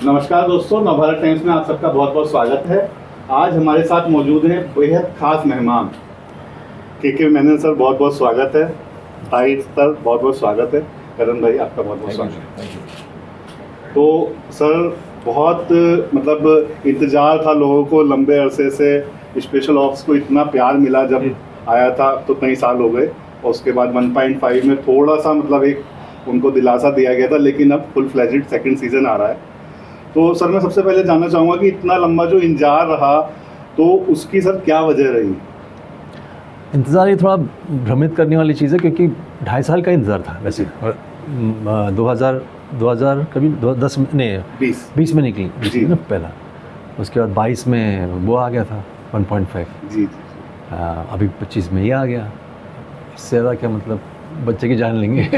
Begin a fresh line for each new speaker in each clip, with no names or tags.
नमस्कार दोस्तों, नवभारत टाइम्स में आप सबका बहुत बहुत स्वागत है। आज हमारे साथ मौजूद हैं बेहद खास मेहमान के मेनन सर, बहुत बहुत स्वागत है। ताहिर सर, बहुत बहुत स्वागत है। करण भाई, आपका बहुत बहुत स्वागत है। तो सर, बहुत मतलब इंतज़ार था लोगों को लंबे अरसे से। स्पेशल ऑप्स को इतना प्यार मिला जब आया था, तो कई साल हो गए, और उसके बाद 1.5 में थोड़ा सा मतलब एक उनको दिलासा दिया गया था, लेकिन अब फुल फ्लेजेड सेकंड सीज़न आ रहा है। तो सर, मैं सबसे पहले जानना चाहूँगा कि इतना लंबा जो इंतजार रहा, तो उसकी सर क्या वजह रही?
इंतज़ार ये थोड़ा भ्रमित करने वाली चीज़ है, क्योंकि 2.5 साल का इंतज़ार था वैसे। और 2000 कभी 10 नहीं 20 में निकली ना पहला। उसके बाद 22 में वो आ गया था 1.5
जी।
अभी 25 में ये आ गया। इससे ज़्यादा क्या मतलब, बच्चे की जान लेंगे।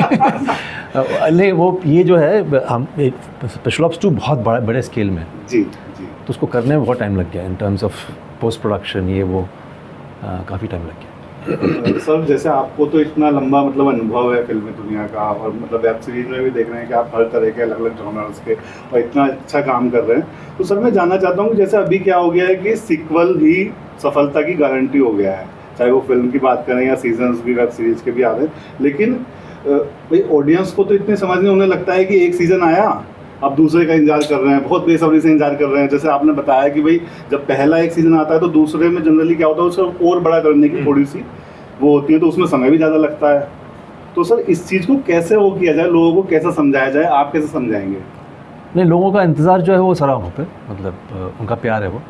नहीं, वो ये जो है, हम स्पेशल ऑप्स 2 बहुत बड़े स्केल में
जी।
तो उसको करने में बहुत टाइम लग गया। इन टर्म्स ऑफ पोस्ट प्रोडक्शन ये वो काफ़ी टाइम लग गया।
सर, जैसे आपको तो इतना लंबा मतलब अनुभव है फिल्म दुनिया का, और मतलब वेब सीरीज में भी देख रहे हैं कि आप हर तरह के अलग अलग जॉनर्स के और इतना अच्छा काम कर रहे हैं। तो सर, मैं जानना चाहता हूँ कि जैसे अभी क्या हो गया है कि सीक्वल ही सफलता की गारंटी हो गया है, चाहे वो फिल्म की बात करें या सीजन्स भी वेब सीरीज के भी आ रहे हैं। लेकिन भाई, ऑडियंस को तो इतने समझ नहीं, उन्हें लगता है कि एक सीज़न आया, अब दूसरे का इंतजार कर रहे हैं, बहुत बेसब्री से इंतजार कर रहे हैं। जैसे आपने बताया कि भाई, जब पहला एक सीज़न आता है तो दूसरे में जनरली क्या होता है, उसे और बड़ा करने की थोड़ी सी वो होती है, तो उसमें समय भी ज़्यादा लगता है। तो सर, इस चीज़ को कैसे वो किया जाए, लोगों को कैसे समझाया जाए, आप कैसे समझाएंगे?
नहीं, लोगों का इंतज़ार जो है वो सराहना पे, मतलब उनका प्यार है वो,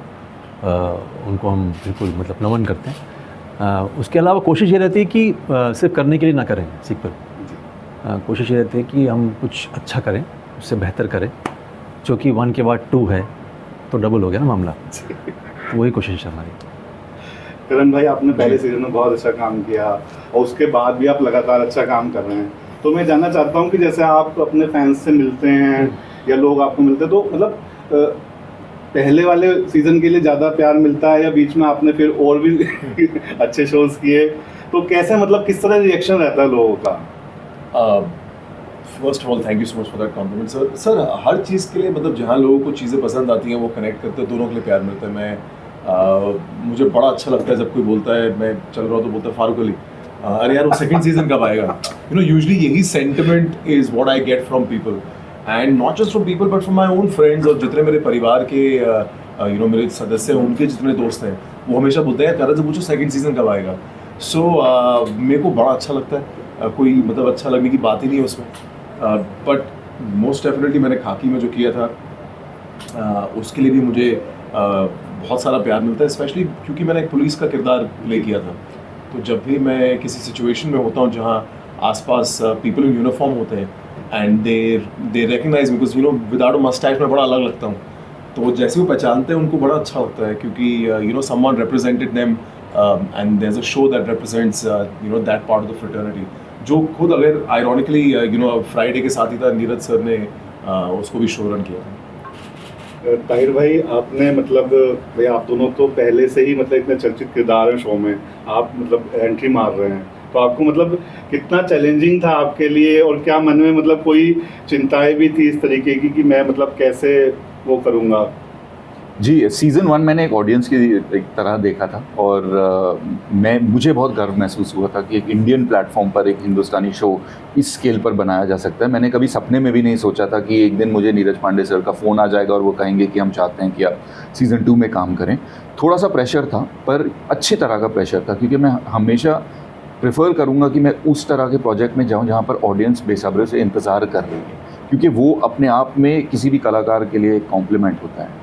उनको हम बिल्कुल मतलब नमन करते हैं। उसके अलावा कोशिश ये रहती है कि सिर्फ करने के लिए ना करें सीक्वल। कोशिश ये रहती है कि हम कुछ अच्छा करें, उससे बेहतर करें। क्योंकि 1 के बाद 2 है तो डबल हो गया ना मामला। तो वही कोशिश है हमारी।
करण भाई, आपने पहले सीजन में बहुत अच्छा काम किया और उसके बाद भी आप लगातार अच्छा काम कर रहे हैं। तो मैं जानना चाहता हूँ कि जैसे आप अपने फैंस से मिलते हैं या लोग आपको मिलते हैं, तो मतलब पहले वाले सीज़न के लिए ज़्यादा प्यार मिलता है, या बीच में आपने फिर और भी अच्छे शोज़ किए, तो कैसे मतलब किस तरह रिएक्शन रहता है लोगों का?
First of all, thank you so much for that compliment sir. Sir, हर चीज़ के लिए मतलब जहाँ लोगों को चीज़ें पसंद आती हैं वो कनेक्ट करते हैं, दोनों के लिए प्यार मिलता है। मुझे बड़ा अच्छा लगता है जब कोई बोलता है, मैं चल रहा हूँ तो बोलता है फारूक अली, अरे यार वो सेकंड सीजन कब आएगा। यूजली यही sentiment is what I get from people, and not just from people but from my own friends. और जितने मेरे परिवार के मेरे सदस्य हैं, उनके जितने दोस्त हैं, वो हमेशा बोलते हैं करण से पूछो सेकंड सीजन कब आएगा। सो मेरे को बड़ा अच्छा लगता है। कोई मतलब अच्छा लगने की बात ही नहीं है उसमें। बट मोस्ट डेफिनेटली मैंने खाकी में जो किया था उसके लिए भी मुझे बहुत सारा प्यार मिलता है, स्पेशली क्योंकि मैंने एक पुलिस का किरदार प्ले किया था। तो जब भी मैं किसी सिचुएशन में होता हूँ जहाँ आसपास पीपल इन यूनिफॉर्म होते हैं and they recognise, because without a moustache मैं बड़ा अलग लगता हूँ। तो जैसे वो पहचानते हैं उनको बड़ा अच्छा लगता है, क्योंकि someone represented them and there is a show that represents that part of the fraternity, जो खुद अगर आयरॉनिकली फ्राइडे के साथ ही था, नीरज सर ने उसको भी शो रन किया था।
ताहिर भाई, आपने मतलब भाई, आप दोनों तो पहले से ही मतलब इतने चर्चित किरदार हैं शो में, आप मतलब एंट्री मार रहे हैं, तो आपको मतलब कितना चैलेंजिंग था आपके लिए, और क्या मन में मतलब कोई चिंताएं भी थी इस तरीके की कि मैं मतलब कैसे वो करूँगा?
जी, सीज़न 1 मैंने एक ऑडियंस की एक तरह देखा था, और मुझे बहुत गर्व महसूस हुआ था कि एक इंडियन प्लेटफॉर्म पर एक हिंदुस्तानी शो इस स्केल पर बनाया जा सकता है। मैंने कभी सपने में भी नहीं सोचा था कि एक दिन मुझे नीरज पांडे सर का फ़ोन आ जाएगा और वो कहेंगे कि हम चाहते हैं कि आप सीज़न 2 में काम करें। थोड़ा सा प्रेशर था, पर अच्छे तरह का प्रेशर था, क्योंकि मैं हमेशा प्रेफर करूँगा कि मैं उस तरह के प्रोजेक्ट में जाऊँ जहाँ पर ऑडियंस बेसब्री से इंतज़ार कर रही है, क्योंकि वो अपने आप में किसी भी कलाकार के लिए एक कॉम्प्लीमेंट होता है।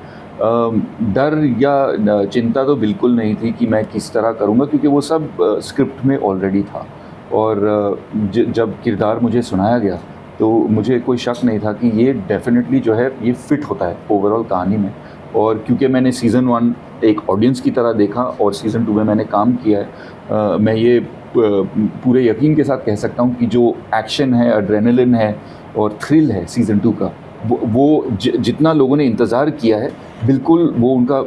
डर या चिंता तो बिल्कुल नहीं थी कि मैं किस तरह करूँगा, क्योंकि वो सब स्क्रिप्ट में ऑलरेडी था। और जब किरदार मुझे सुनाया गया तो मुझे कोई शक नहीं था कि ये डेफिनेटली जो है ये फिट होता है ओवरऑल कहानी में। और क्योंकि मैंने सीज़न 1 एक ऑडियंस की तरह देखा और सीज़न 2 में मैंने काम किया है, मैं ये पूरे यकीन के साथ कह सकता हूँ कि जो एक्शन है, एड्रेनलिन है और थ्रिल है सीज़न 2 का, वो जितना लोगों ने इंतज़ार किया है, बिल्कुल वो उनका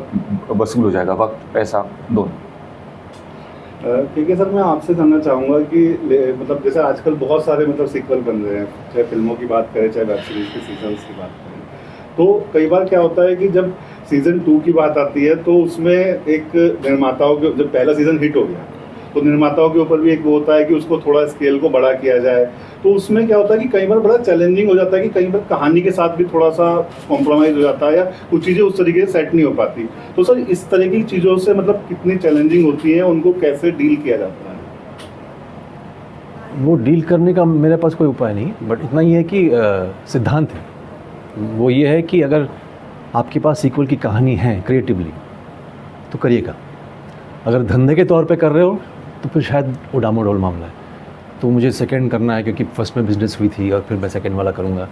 वसूल हो जाएगा, वक्त पैसा दोनों।
ठीक है सर, मैं आपसे जानना चाहूँगा कि मतलब जैसे आजकल बहुत सारे मतलब सीक्वल बन रहे हैं, चाहे फिल्मों की बात करें चाहे वेब सीरीज़ के सीजन्स की बात करें, तो कई बार क्या होता है कि जब सीज़न 2 की बात आती है तो उसमें एक निर्माताओं के, जब पहला सीज़न हिट हो गया तो निर्माताओं के ऊपर भी एक वो होता है कि उसको थोड़ा स्केल को बड़ा किया जाए। तो उसमें क्या होता है कि कई बार बड़ा चैलेंजिंग हो जाता है कि कई बार कहानी के साथ भी थोड़ा सा कॉम्प्रोमाइज़ हो जाता है या कुछ चीज़ें उस तरीके से सेट नहीं हो पाती। तो सर इस तरह की चीज़ों से मतलब कितनी चैलेंजिंग होती हैं, उनको कैसे डील किया जाता है?
वो डील करने का मेरे पास कोई उपाय नहीं, बट इतना ही है कि सिद्धांत है वो ये है कि अगर आपके पास सीक्वल की कहानी है क्रिएटिवली तो करिएगा। अगर धंधे के तौर पे कर रहे हो तो फिर शायद वो डामाडोल मामला है। तो मुझे सेकंड करना है क्योंकि फर्स्ट में बिजनेस हुई थी और फिर मैं सेकंड वाला करूँगा,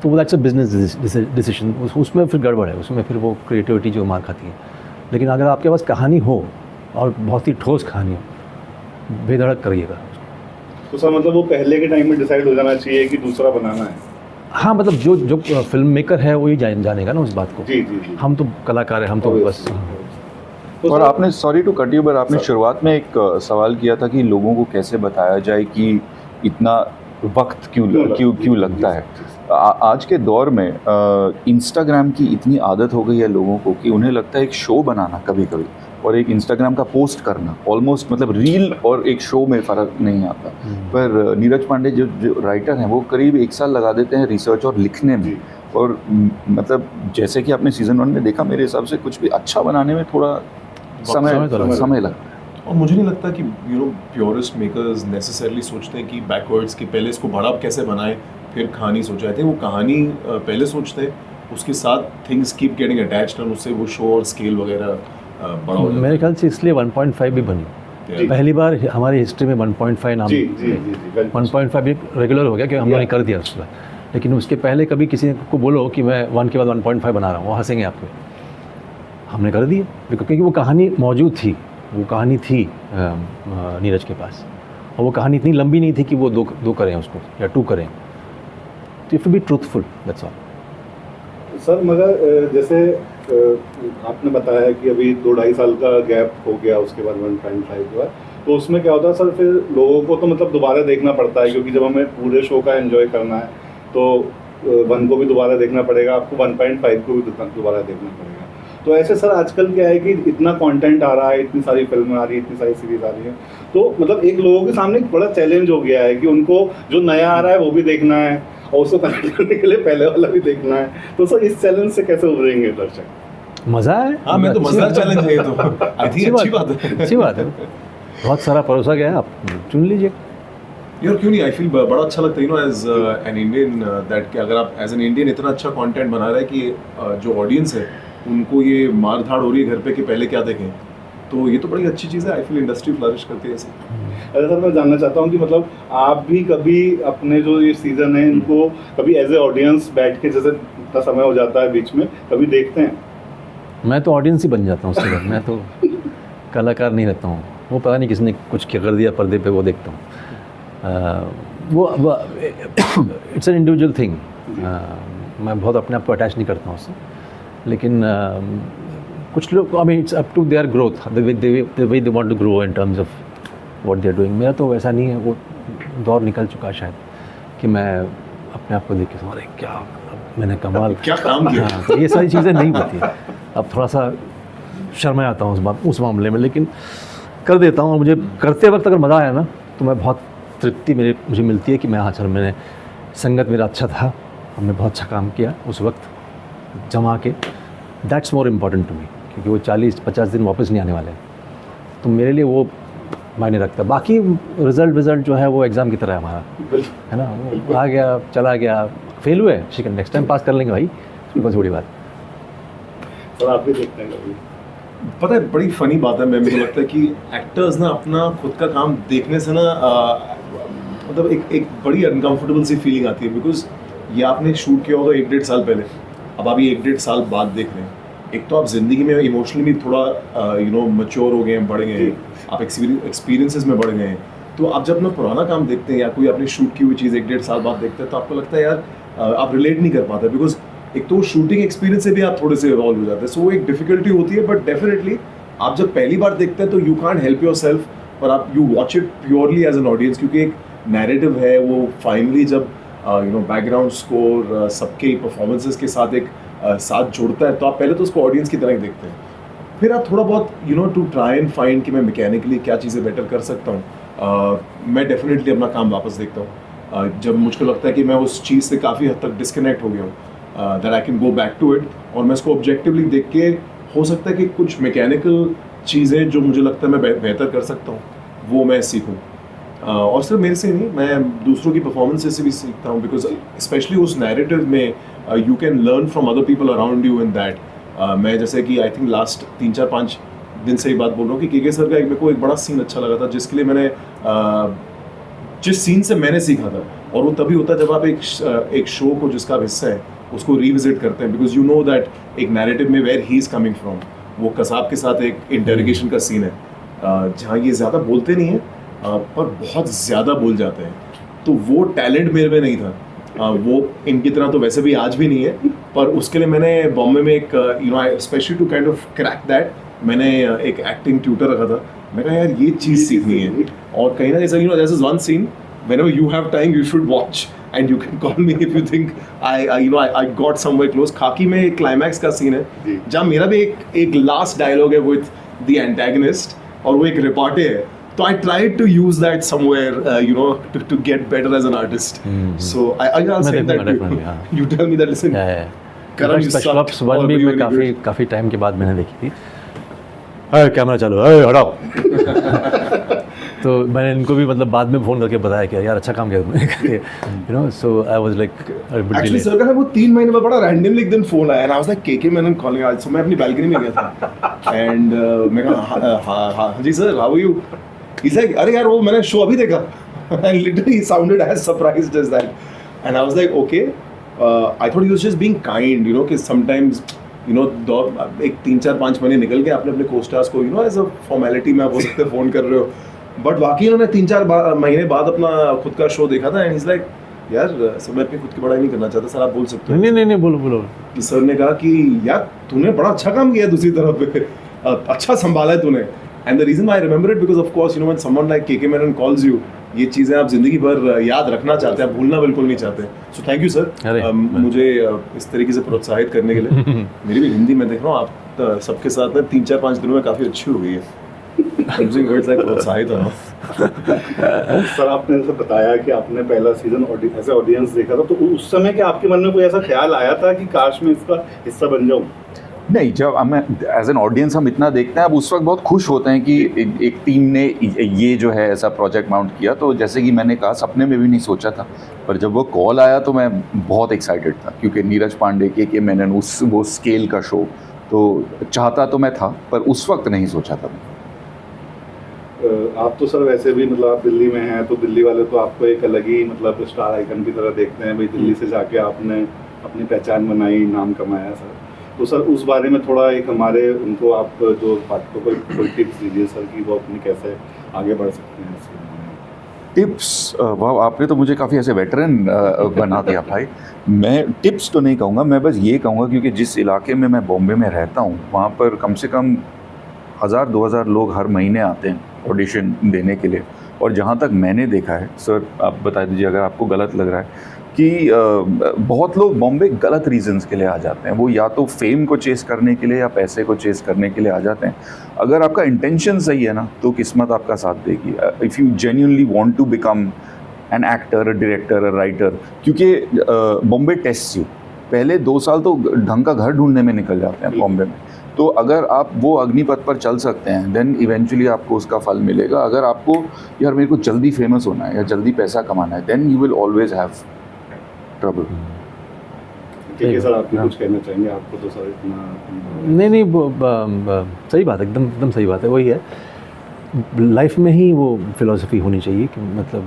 तो वो दैट्स अ बिजनेस डिसीजन, उसमें फिर गड़बड़ है, उसमें फिर वो क्रिएटिविटी जो मार खाती है। लेकिन अगर आपके पास कहानी हो और बहुत ही ठोस कहानी हो, बेधड़क करिएगा।
तो सर मतलब वो पहले के टाइम में डिसाइड हो जाना चाहिए कि दूसरा बनाना है?
हाँ, मतलब जो फिल्म मेकर है वही जानेगा ना उस बात को।
जी जी जी।
हम तो कलाकार हैं, हम तो बस।
तो
और
सर-
आपने, सॉरी टू कट यू, पर आपने शुरुआत में एक सवाल किया था कि लोगों को कैसे बताया जाए कि इतना वक्त क्यों लगता है। आज के दौर में इंस्टाग्राम की इतनी आदत हो गई है लोगों को कि उन्हें लगता है एक शो बनाना कभी कभी और एक इंस्टाग्राम का पोस्ट करना ऑलमोस्ट, मतलब रील और एक शो में फ़र्क नहीं आता। पर नीरज पांडे जो राइटर हैं वो करीब 1 साल लगा देते हैं रिसर्च और लिखने में। और मतलब जैसे कि आपने सीज़न 1 में देखा, मेरे हिसाब से कुछ भी अच्छा बनाने में थोड़ा समय लगता है।
और मुझे नहीं लगता कि प्योरिस्ट मेकर्स नेसेसरली सोचते हैं कि बैकवर्ड्स कि पहले इसको बड़ा कैसे बनाएं फिर कहानी सोचा है। वो कहानी पहले सोचते हैं, उसके साथ थिंग्स कीप गेटिंग अटैच्ड और उससे वो शो और स्केल वगैरह बड़ा हो जाता है।
मेरे ख्याल से इसलिए 1.5 भी बनी। पहली बार हमारी हिस्ट्री में 1.5 नाम,
जी जी जी जी
1.5 भी रेगुलर हो गया कि हमने कर दिया उसके बाद। लेकिन उसके पहले कभी किसी को बोलो कि मैं 1 के बाद 1.5 बना रहा हूँ, वो हंसेंगे आपको। हमने कर दिया क्योंकि वो कहानी मौजूद थी, वो कहानी थी नीरज के पास, और वो कहानी इतनी लंबी नहीं थी कि वो दो करें उसको या 2 करें। तो you have to be truthful, that's all.
Sir मगर जैसे आपने बताया कि अभी 2-2.5 साल का गैप हो गया उसके बाद 1.5 के बाद, तो उसमें क्या होता है सर, फिर लोगों को तो मतलब दोबारा देखना पड़ता है क्योंकि जब हमें पूरे शो का एंजॉय करना है तो 1 को भी दोबारा देखना पड़ेगा, आपको 1.5 को भी दोबारा देखना पड़ेगा। तो ऐसे सर आजकल क्या है कि इतना कंटेंट आ रहा है, इतनी सारी फिल्में आ रही है, इतनी सारी सीरीज आ रही है, तो मतलब एक लोगों के सामने एक बड़ा चैलेंज हो गया है कि उनको जो नया आ रहा है वो भी देखना है और उसको कनेक्ट करने के लिए पहले वाला भी देखना है। तो सर इस चैलेंज से कैसे उभरेंगे दर्शक?
मज़ा है।
हाँ, मैं तो मज़ेदार चैलेंज है ये तो। आई थिंक अच्छी बात है।
अच्छी बात है, बहुत सारा परोसा गया है, आप चुन लीजिए।
यार क्यों नहीं, आई फील बड़ा अच्छा लगता है एज एन इंडियन दैट कि अगर आप एज एन इंडियन इतना अच्छा कंटेंट बना रहा है कि जो ऑडियंस है उनको ये मार धाड़ हो रही है घर पे कि पहले क्या देखें, तो ये तो बड़ी अच्छी चीज़ है। आई फील इंडस्ट्री फ्लरिश करती है ऐसे।
अरे सर मैं जानना चाहता हूँ कि मतलब आप भी कभी अपने जो ये सीज़न है इनको कभी एज ए ऑडियंस बैठ के, जैसे इतना समय हो जाता है बीच में, कभी देखते हैं?
मैं तो ऑडियंस ही बन जाता हूँ उसके बाद, मैं तो कलाकार नहीं रहता हूँ। वो पता नहीं किसने कुछ क्या कर दिया पर्दे पे, वो देखता हूँ। वो इट्स एन इंडिविजुअल थिंग। मैं बहुत अपने आप को अटैच नहीं करता हूँ उससे, लेकिन कुछ लोग, I mean it's up to their growth, the way they want to grow in terms of what they are doing. मेरा तो वैसा नहीं है, वो दौर निकल चुका शायद कि मैं अपने आप को देख के अरे क्या मैंने कमाल
क्या काम किया।
हाँ, तो ये सारी चीज़ें नहीं होती। अब थोड़ा सा शर्मा आता हूँ उस मामले में, लेकिन कर देता हूँ। और मुझे करते वक्त अगर मज़ा आया ना तो मैं बहुत तृप्ति मुझे मिलती है कि मैं, हाँ चल, मैंने संगत मेरा अच्छा था, हमने बहुत अच्छा काम किया उस वक्त जमा के। That's more important to me, क्योंकि वो 40-50 दिन वापस नहीं आने वाले हैं, तो मेरे लिए वो मायने रखता है। बाकी रिज़ल्ट जो है वो एग्ज़ाम की तरह है हमारा, है ना, वो आ गया चला गया, फेल हुए ठीक है, नेक्स्ट टाइम पास कर लेंगे भाई, इसमें बहुत बड़ी बात।
सर आप भी देखते हैं कभी?
पता है बड़ी फनी बात है, मुझे लगता है कि एक्टर्स ना अपना खुद का काम देखने से ना मतलब एक बड़ी अनकंफर्टेबल सी फीलिंग आती है, बिकॉज ये आपने शूट किया होगा 1-1.5 साल पहले, अब आप ये 1-1.5 साल बाद देख रहे हैं। एक तो आप ज़िंदगी में इमोशनली भी थोड़ा मैच्योर हो गए हैं, बढ़ गए हैं, आप एक्सपीरियंसेस में बढ़ गए हैं। तो आप जब अपना पुराना काम देखते हैं या कोई आपने शूट की हुई चीज़ 1-1.5 साल बाद देखते हैं तो आपको लगता है यार आप रिलेट नहीं कर पाते, बिकॉज एक तो शूटिंग एक्सपीरियंस से भी आप थोड़े से इवॉल्व हो जाते हैं। सो वो एक डिफिकल्टी होती है, बट डेफिनेटली आप जब पहली बार देखते हैं तो you can't help yourself, और आप you watch it purely as an audience, क्योंकि एक नैरेटिव है वो फाइनली जब बैकग्राउंड स्कोर सबके परफॉर्मेंसेस के साथ एक साथ जोड़ता है तो आप पहले तो उसको ऑडियंस की तरह ही देखते हैं, फिर आप थोड़ा बहुत टू ट्राई एंड फाइंड कि मैं मैकेनिकली क्या चीज़ें बेटर कर सकता हूँ। मैं डेफिनेटली अपना काम वापस देखता हूँ जब मुझको लगता है कि मैं उस चीज़ से काफ़ी हद तक डिस्कनेक्ट हो गया हूँ, that I can go back to it, और मैं इसको ऑब्जेक्टिवली देख के हो सकता है कि कुछ मैकेनिकल चीज़ें जो मुझे लगता है मैं बेहतर कर सकता हूँ वो मैं सीखूँ। और सिर्फ मेरे से नहीं, मैं दूसरों की परफॉर्मेंस से भी सीखता हूँ, बिकॉज स्पेशली उस नैरेटिव में you can learn from other people around you in that. मैं जैसे कि आई थिंक लास्ट 3-4-5 दिन से ही बात बोल रहा हूँ कि के सर का मेरे को एक बड़ा सीन अच्छा लगा था, जिसके लिए मैंने जिस सीन से मैंने सीखा था, और वो तभी होता है जब आप एक शो को जिसका आप हिस्सा है उसको रिविजिट करते हैं, बिकॉज यू नो दैट एक नैरेटिव में where he is coming from, वो कसाब के साथ एक इंटरोगेशन का सीन है जहाँ ये ज़्यादा बोलते नहीं हैं पर बहुत ज़्यादा बोल जाते हैं, तो वो टैलेंट मेरे में नहीं था, वो इनकी तरह तो वैसे भी आज भी नहीं है, पर उसके लिए मैंने बॉम्बे में एक specially to kind of crack that मैंने एक एक्टिंग ट्यूटर रखा था। मैं कहा यार ये चीज़ सीखनी है, और कहीं ना कहीं this is one scene whenever you have time you should watch and you can call me if you think I got somewhere close। खाकी में एक क्लाइमैक्स का सीन है जहाँ मेरा भी एक लास्ट डायलॉग है विद द एंटेगनिस्ट, और वो एक रिपार्टे है, तो I tried to use that somewhere to get better as an artist। So I'll say that you tell me that listen Karan you
special ops 1 भी मैं काफ़ी टाइम के बाद मैंने देखी थी। कैमरा चालू, हटाओ। तो मैंने इनको भी मतलब बाद में फ़ोन करके बताया कि यार अच्छा काम किया तुमने, so I was like
actually sir का वो 3 महीने में बड़ा रैंडमली एक दिन फोन आया, and I was like KK Menon calling आज, सो मैं अपनी बालकनी में गया था एंड मैं कहा हाँ जी sir how are you, he is like अरे यार वो मैंने शो अभी देखा, and literally he sounded as surprised as that, and I was like okay I thought he was just being kind कि समटाइम्स एक 3-4-5 महीने निकल गए अपने कोस्टार्स को एज अ फॉर्मेलिटी में आप हो सकते फ़ोन कर रहे हो, बट वाकई उन्होंने 3-4 महीने बाद अपना खुद का शो देखा था, एंड इज लाइक यार सर मैं अपनी खुद की बड़ाई नहीं करना चाहता सर, आप बोल सकते हो।
नहीं बोलो।
कि सर ने कहा कि यार तूने बड़ा अच्छा काम किया दूसरी तरफ पे, अच्छा संभाला है तूने, and the reason I remember it because of course when someone like KK Menon calls you, ये चीज़ें आप जिंदगी भर याद रखना चाहते हैं, आप भूलना बिल्कुल नहीं चाहते, सो थैंक यू सर मुझे इस तरीके से प्रोत्साहित करने के लिए। मेरी भी हिंदी में देख रहा हूँ आप सबके साथ में 3-4-5 दिनों में काफ़ी अच्छी हो गई है। प्रोत्साहित हो
सर आपने जैसे बताया कि आपने पहला सीजन ऐसे ऑडियंस देखा था, तो उस समय क्या आपके मन में कोई ऐसा ख्याल आया था कि काश मैं इसका हिस्सा बन जाऊं?
नहीं, जब हमें एज एन ऑडियंस हम इतना देखते हैं, अब उस वक्त बहुत खुश होते हैं कि एक टीम ने ये जो है ऐसा प्रोजेक्ट माउंट किया, तो जैसे कि मैंने कहा सपने में भी नहीं सोचा था, पर जब वो कॉल आया तो मैं बहुत एक्साइटेड था, क्योंकि नीरज पांडे के मैंने वो स्केल का शो तो चाहता तो मैं था, पर उस वक्त नहीं सोचा था।
आप तो सर वैसे भी मतलब आप दिल्ली में हैं, तो दिल्ली वाले तो आपको एक अलग ही मतलब स्टार आइकन की तरह देखते हैं, भाई दिल्ली से जाके आपने अपनी पहचान बनाई, नाम कमाया सर, तो सर उस बारे में थोड़ा एक हमारे उनको आप जो पाठकों को कोई टिप्स दीजिए सर कि वो अपनी कैसे आगे बढ़ सकते हैं इसके।
टिप्स, वाह आपने तो मुझे काफ़ी ऐसे वेटरन बना दिया भाई। मैं टिप्स तो नहीं कहूँगा, मैं बस ये कहूँगा क्योंकि जिस इलाके में मैं बॉम्बे में रहता हूँ वहाँ पर कम से कम 1000-2000 लोग हर महीने आते हैं ऑडिशन देने के लिए, और जहाँ तक मैंने देखा है, सर आप बता दीजिए अगर आपको गलत लग रहा है, कि बहुत लोग बॉम्बे गलत रीजंस के लिए आ जाते हैं, वो या तो फेम को चेस करने के लिए या पैसे को चेस करने के लिए आ जाते हैं। अगर आपका इंटेंशन सही है ना तो किस्मत आपका साथ देगी। If you genuinely want to become an actor, a director, a writer, क्योंकि बॉम्बे टेस्ट यू, पहले 2 साल तो ढंग का घर ढूंढने में निकल जाते हैं बॉम्बे में, तो अगर आप वो अग्निपथ पर चल सकते हैं देन इवेंचुअली आपको उसका फल मिलेगा। अगर आपको यार मेरे को जल्दी फेमस होना है या जल्दी पैसा कमाना है, then you will always have trouble.
ठीक है सर, आप कुछ कहना चाहेंगे? आपको तो सर इतना
नहीं सही बात है, एकदम सही बात है। वही है, लाइफ में ही वो फिलॉसफी होनी चाहिए कि मतलब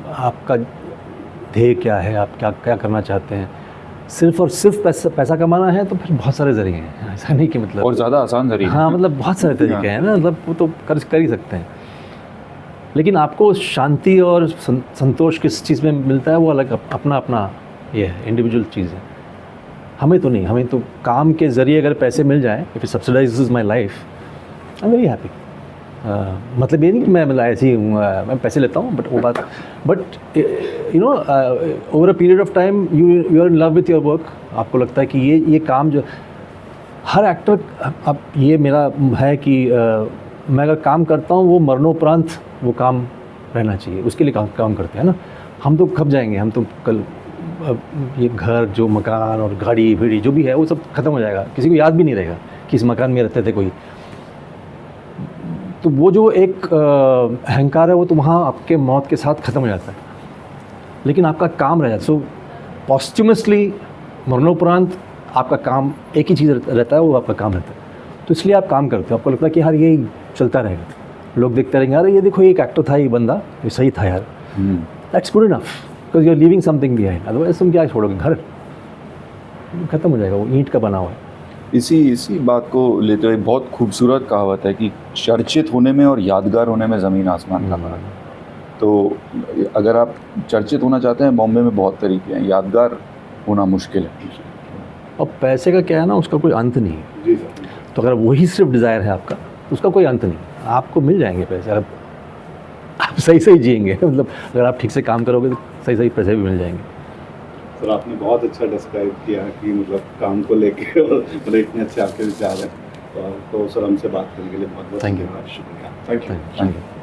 आपका ध्येय क्या है, आप क्या करना चाहते हैं। सिर्फ और सिर्फ पैसा कमाना है तो फिर बहुत सारे जरिए हैं, ऐसा नहीं कि मतलब
और ज़्यादा आसान जरिए।
हाँ, मतलब बहुत सारे तरीके हैं ना, मतलब वो तो कर ही सकते हैं, लेकिन आपको शांति और संतोष किस चीज़ में मिलता है वो अलग अपना ये है, इंडिविजुअल चीज़ है। हमें तो नहीं, हमें तो काम के ज़रिए अगर पैसे मिल जाए, if it subsidizes my life, I am very happy. मतलब ये नहीं कि मैं मतलब ऐसे ही हूँ, मैं पैसे लेता हूँ, बट वो बात, but you know over a period of time you are in love with your work. आपको लगता है कि ये काम जो हर एक्टर, अब ये मेरा है कि मैं अगर काम करता हूँ वो मरणोपरांत वो काम रहना चाहिए, उसके लिए काम करते हैं ना। हम तो खप जाएंगे, हम तो कल ये घर जो मकान और गाड़ी भीड़ी जो भी है वो सब ख़त्म हो जाएगा, किसी को याद भी नहीं रहेगा कि इस मकान में रहते थे कोई। तो वो जो एक अहंकार है वो तो वहाँ आपके मौत के साथ ख़त्म हो जाता है, लेकिन आपका काम रह जाता है। सो पॉस्ट्यूमसली मरणोपरांत आपका काम एक ही चीज़ रहता है, वो आपका काम रहता है। तो इसलिए आप काम करते हो, आपको लगता है कि यार ये चलता रहेगा, लोग देखते रहेंगे, अरे ये देखो एक एक्टर था, ये बंदा ये सही था यार, that's good enough, because you are leaving something behind. Otherwise तुम क्या छोड़ोगे, घर ख़त्म हो जाएगा, वो ईंट का बना हुआ है।
इसी बात को लेते हुए बहुत खूबसूरत कहावत है कि चर्चित होने में और यादगार होने में ज़मीन आसमान का फर्क है। तो अगर आप चर्चित होना चाहते हैं, बॉम्बे में बहुत तरीके हैं, यादगार होना मुश्किल है।
और पैसे का क्या है ना, उसका कोई अंत नहीं है।
जी सर।
तो अगर वही सिर्फ डिज़ायर है आपका, उसका कोई अंत नहीं, आपको मिल जाएंगे पैसे। अगर आप सही जिएंगे, मतलब अगर आप ठीक से काम करोगे तो सही पैसे भी मिल जाएंगे।
सर आपने बहुत अच्छा डिस्क्राइब किया कि मतलब काम को लेके और मतलब इतने अच्छे आपके विचार हैं। तो सर हमसे बात करने के लिए बहुत बहुत
Thank you.
धन्यवाद, शुक्रिया।
Thank you.
Thank you.